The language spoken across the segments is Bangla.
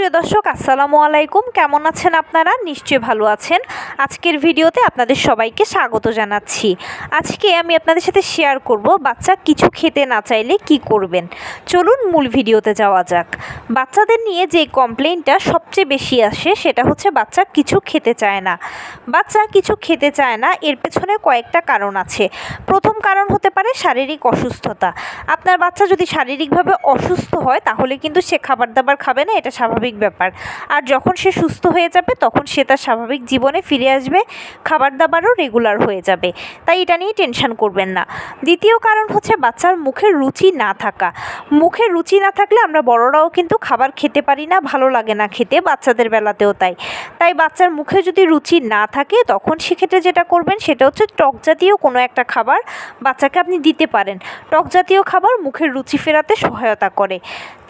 প্রিয় দর্শক আসসালামু আলাইকুম, কেমন আছেন আপনারা? নিশ্চয়ই ভালো আছেন। আজকের ভিডিওতে আপনাদের সবাইকে স্বাগত জানাচ্ছি। আজকে আমি আপনাদের সাথে শেয়ার করব বাচ্চা কিছু খেতে না চাইলে কি করবেন। চলুন মূল ভিডিওতে যাওয়া যাক। বাচ্চাদের নিয়ে যে কমপ্লেইনটা সবচেয়ে বেশি আসে সেটা হচ্ছে বাচ্চা কিছু খেতে চায় না। বাচ্চা কিছু খেতে চায় না, এর পেছনে কয়েকটা কারণ আছে। প্রথম কারণ হতে পারে শারীরিক অসুস্থতা। আপনার বাচ্চা যদি শারীরিকভাবে অসুস্থ হয় তাহলে কিন্তু সে খাবার দাবার খাবে না, এটা স্বাভাবিক ব্যাপার। আর যখন সে সুস্থ হয়ে যাবে তখন সে তার স্বাভাবিক জীবনে ফিরে আসবে, খাবার দাবারও রেগুলার হয়ে যাবে। তাই এটা নিয়ে টেনশন করবেন না। দ্বিতীয় কারণ হচ্ছে বাচ্চার মুখে রুচি না থাকা। মুখে রুচি না থাকলে আমরা বড়রাও কিন্তু খাবার খেতে পারি না, ভালো লাগে না খেতে, বাচ্চাদের বেলাতেও তাই। তাই বাচ্চার মুখে যদি রুচি না থাকে তখন সেক্ষেত্রে যেটা করবেন সেটা হচ্ছে টক জাতীয় কোনো একটা খাবার বাচ্চাকে আপনি দিতে পারেন। টক জাতীয় খাবার মুখের রুচি ফেরাতে সহায়তা করে।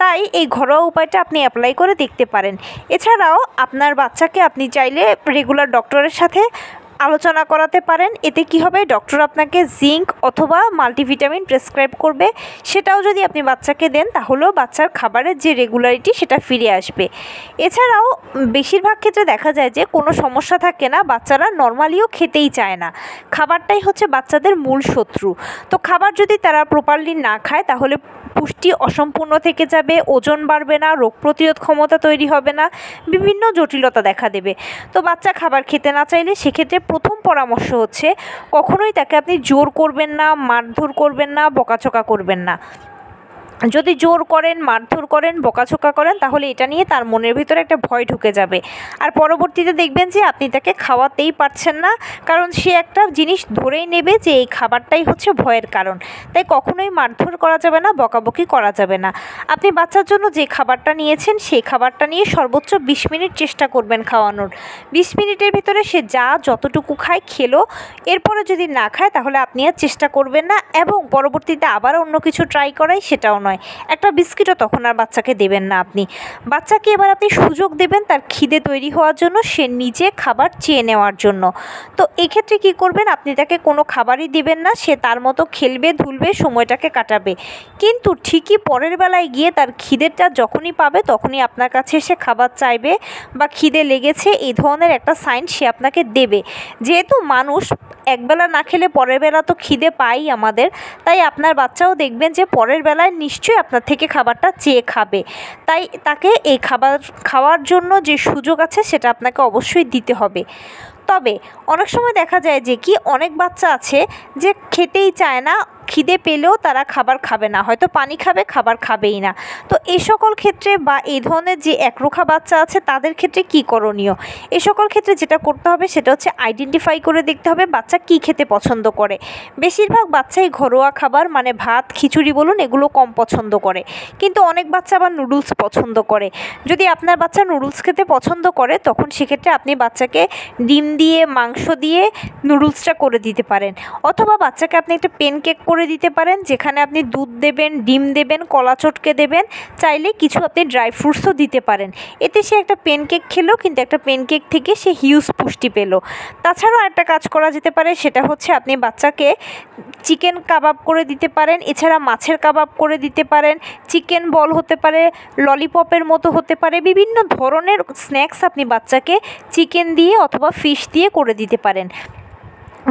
তাই এই ঘরোয়া উপায়টা আপনি অ্যাপ্লাই করে দেখতে পারেন। এছাড়াও আপনার বাচ্চাকে আপনি চাইলে রেগুলার ডক্টরের সাথে আলোচনা করাতে পারেন। এতে কি হবে, ডক্টর আপনাকে জিঙ্ক অথবা মাল্টিভিটামিন প্রেসক্রাইব করবে। সেটাও যদি আপনি বাচ্চাকে দেন তাহলেও বাচ্চার খাবারের যে রেগুলারিটি সেটা ফিরে আসবে। এছাড়াও বেশিরভাগ ক্ষেত্রে দেখা যায় যে কোনো সমস্যা থাকে না, বাচ্চারা নর্মালিও খেতেই চায় না। খাবারটাই হচ্ছে বাচ্চাদের মূল শত্রু। তো খাবার যদি তারা প্রপারলি না খায় তাহলে পুষ্টি অসম্পূর্ণ থেকে যাবে, ওজন বাড়বে না, রোগ প্রতিরোধ ক্ষমতা তৈরি হবে না, বিভিন্ন জটিলতা দেখা দেবে। তো বাচ্চা খাবার খেতে না চাইলে সেক্ষেত্রে প্রথম পরামর্শ হচ্ছে কখনোই তাকে আপনি জোর করবেন না, মারধর করবেন না, বকাঝকা করবেন না। যদি জোর করেন, মারধর করেন, বকাঝকা করেন তাহলে এটা নিয়ে তার মনের ভিতরে একটা ভয় ঢুকে যাবে। আর পরবর্তীতে দেখবেন যে আপনি তাকে খাওয়াতেই পারছেন না, কারণ সে একটা জিনিস ধরেই নেবে যে এই খাবারটাই হচ্ছে ভয়ের কারণ। তাই কখনোই মারধর করা যাবে না, বকাবকি করা যাবে না। আপনি বাচ্চার জন্য যে খাবারটা নিয়েছেন সেই খাবারটা নিয়ে সর্বোচ্চ 20 মিনিট চেষ্টা করবেন খাওয়ানোর। 20 মিনিটের ভিতরে সে যতটুকু খায় খেলো। এরপরে যদি না খায় তাহলে আপনি আর চেষ্টা করবেন না, এবং পরবর্তীতে আবার অন্য কিছু ট্রাই করাই সেটাও নয়। একটা বিস্কিটও তখন আর বাচ্চাকে দেবেন না আপনি। বাচ্চাকে এবার আপনি সুযোগ দেবেন তার খিদে তৈরি হওয়ার জন্য, সে নিজে খাবার চেয়ে নেওয়ার জন্য। তো এক্ষেত্রে কি করবেন, আপনি তাকে কোনো খাবারই দিবেন না, সে তার মতো খেলবে, ধুলবে, সময়টাকে কাটাবে। কিন্তু ঠিকই পরের বেলায় গিয়ে তার খিদেটা যখনই পাবে তখনই আপনার কাছে এসে খাবার চাইবে বা খিদে লেগেছে এই ধরনের একটা সাইন সে আপনাকে দেবে। যেহেতু মানুষ একবেলা না খেলে পরের বেলা তো খিদে পাই আমাদের, তাই আপনার বাচ্চাও দেখবেন যে পরের বেলায় নিশ্চয়ই আপনার থেকে খাবারটা চেয়ে খাবে। তাই তাকে এই খাবার খাওয়ার জন্য যে সুযোগ আছে সেটা আপনাকে অবশ্যই দিতে হবে। তবে অনেক সময় দেখা যায় যে কি অনেক বাচ্চা আছে যে খেতেই চায় না, খিদে পেলেও তারা খাবার খাবে না, হয়তো পানি খাবে, খাবার খাবেই না। তো এই সকল ক্ষেত্রে বা এই ধরনের যে একরোখা বাচ্চা আছে তাদের ক্ষেত্রে কি করণীয়? এই সকল ক্ষেত্রে যেটা করতে হবে সেটা হচ্ছে আইডেন্টিফাই করে দেখতে হবে বাচ্চা কি খেতে পছন্দ করে। বেশিরভাগ বাচ্চাই ঘরোয়া খাবার মানে ভাত, খিচুড়ি বলুন, এগুলো কম পছন্দ করে। কিন্তু অনেক বাচ্চা আবার নুডলস পছন্দ করে। যদি আপনার বাচ্চা নুডলস খেতে পছন্দ করে তখন সেক্ষেত্রে আপনি বাচ্চাকে ডিম দিয়ে, মাংস দিয়ে নুডলসটা করে দিতে পারেন। অথবা বাচ্চাকে আপনি একটা প্যানকেক করে দিতে পারেন, যেখানে আপনি দুধ দেবেন, ডিম দেবেন, কলা চটকে দেবেন, চাইলে কিছু আপনি ড্রাই ফ্রুটসও দিতে পারেন। এতে সে একটা প্যানকেক খেলো, কিন্তু একটা প্যানকেক থেকে সে হিউজ পুষ্টি পেল। তাছাড়াও একটা কাজ করা যেতে পারে, সেটা হচ্ছে আপনি বাচ্চাকে চিকেন কাবাব করে দিতে পারেন, এছাড়া মাছের কাবাব করে দিতে পারেন, চিকেন বল হতে পারে, ললিপপের মতো হতে পারে, বিভিন্ন ধরনের স্ন্যাক্স আপনি বাচ্চাকে চিকেন দিয়ে অথবা ফিশ দিয়ে করে দিতে পারেন।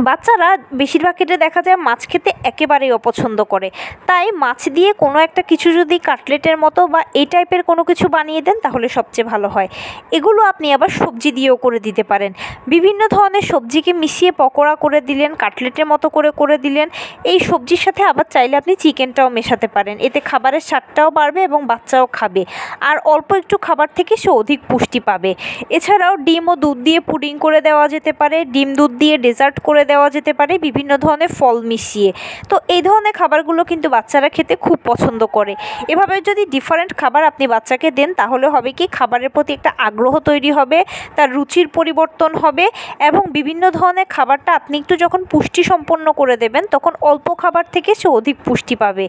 বাচ্চারা বেশিরভাগ ক্ষেত্রে দেখা যায় মাছ খেতে একেবারেই অপছন্দ করে। তাই মাছ দিয়ে কোনো একটা কিছু যদি কাটলেটের মতো বা এই টাইপের কোনো কিছু বানিয়ে দেন তাহলে সবচেয়ে ভালো হয়। এগুলো আপনি আবার সবজি দিয়েও করে দিতে পারেন। বিভিন্ন ধরনের সবজিকে মিশিয়ে পকোড়া করে দিলেন, কাটলেটের মতো করে দিলেন। এই সবজির সাথে আবার চাইলে আপনি চিকেনটাও মেশাতে পারেন। এতে খাবারের স্বাদটাও বাড়বে এবং বাচ্চাও খাবে, আর অল্প একটু খাবার থেকে সে অধিক পুষ্টি পাবে। এছাড়াও ডিম ও দুধ দিয়ে পুডিং করে দেওয়া যেতে পারে, ডিম দুধ দিয়ে ডেজার্ট করে দেওয়া যেতে পারে, বিভিন্ন ধরনের ফল মিশিয়ে। তো এই ধরনের খাবারগুলো কিন্তু বাচ্চারা খেতে খুব পছন্দ করে। এভাবে যদি ডিফারেন্ট খাবার আপনি বাচ্চাকে দেন তাহলে হবে কি, খাবারের প্রতি একটা আগ্রহ তৈরি হবে, তার রুচির পরিবর্তন হবে, এবং বিভিন্ন ধরনের খাবারটা আপনি একটু যখন পুষ্টি সম্পন্ন করে দেবেন তখন অল্প খাবার থেকে সে অধিক পুষ্টি পাবে।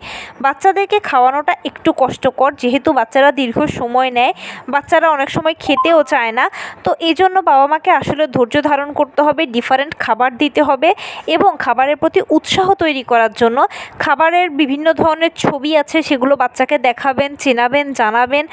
বাচ্চাদেরকে খাওয়ানোটা একটু কষ্টকর, যেহেতু বাচ্চারা দীর্ঘ সময় নেয়, বাচ্চারা অনেক সময় খেতেও চায় না। তো এই জন্য বাবা মাকে আসলে ধৈর্য ধারণ করতে হবে, ডিফারেন্ট খাবার দিতে হবে, এবং খাবারের প্রতি উৎসাহ তৈরি করার জন্য খাবারের বিভিন্ন ধরনের ছবি আছে সেগুলো বাচ্চাকে দেখাবেন, চেনাবেন, জানাবেন।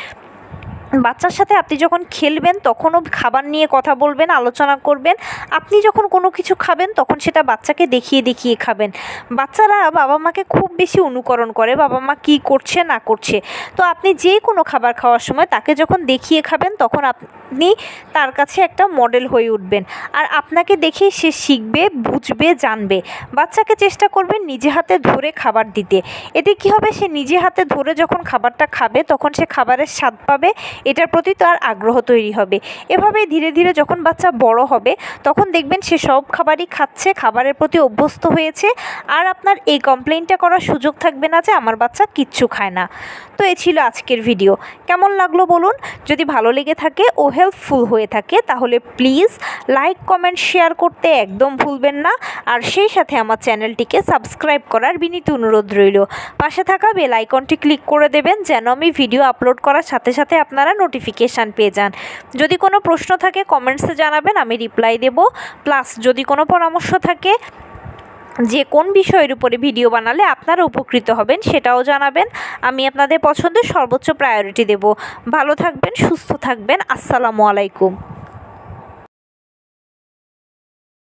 বাচ্চার সাথে আপনি যখন খেলবেন তখনও খাবার নিয়ে কথা বলবেন, আলোচনা করবেন। আপনি যখন কোনো কিছু খাবেন তখন সেটা বাচ্চাকে দেখিয়ে দেখিয়ে খাবেন। বাচ্চারা বাবা মাকে খুব বেশি অনুকরণ করে, বাবা মা কী করছে না করছে। তো আপনি যে কোনো খাবার খাওয়ার সময় তাকে যখন দেখিয়ে খাবেন তখন আপনি তার কাছে একটা মডেল হয়ে উঠবেন, আর আপনাকে দেখেই সে শিখবে, বুঝবে, জানবে। বাচ্চাকে চেষ্টা করবেন নিজে হাতে ধরে খাবার দিতে। এতে কী হবে, সে নিজে হাতে ধরে যখন খাবারটা খাবে তখন সে খাবারের স্বাদ পাবে, এটার প্রতি তার আগ্রহ তৈরি হবে। এভাবে ধীরে ধীরে যখন বাচ্চা বড় হবে তখন দেখবেন সে সব খাবারই খাচ্ছে, খাবারের প্রতি অভ্যস্ত হয়েছে, আর আপনার এই কমপ্লেইনটা করার সুযোগ থাকবে না যে আমার বাচ্চা কিচ্ছু খায় না। তো এই ছিল আজকের ভিডিও। কেমন লাগলো বলুন। যদি ভালো লেগে থাকে ও হেল্পফুল হয়ে থাকে তাহলে প্লিজ লাইক, কমেন্ট, শেয়ার করতে একদম ভুলবেন না। আর সেই সাথে আমার চ্যানেলটিকে সাবস্ক্রাইব করার বিনীত অনুরোধ রইল। পাশে থাকা বেল আইকনটি ক্লিক করে দেবেন যেন আমি ভিডিও আপলোড করার সাথে সাথে আপনারা নোটিফিকেশান পেয়ে যান। যদি কোনো প্রশ্ন থাকে কমেন্টসে জানাবেন, আমি রিপ্লাই দেব। প্লাস যদি কোনো পরামর্শ থাকে যে কোন বিষয়ের উপরে ভিডিও বানালে আপনারা উপকৃত হবেন সেটাও জানাবেন। আমি আপনাদের পছন্দের সর্বোচ্চ প্রায়োরিটি দেব। ভালো থাকবেন, সুস্থ থাকবেন। আসসালামু আলাইকুম।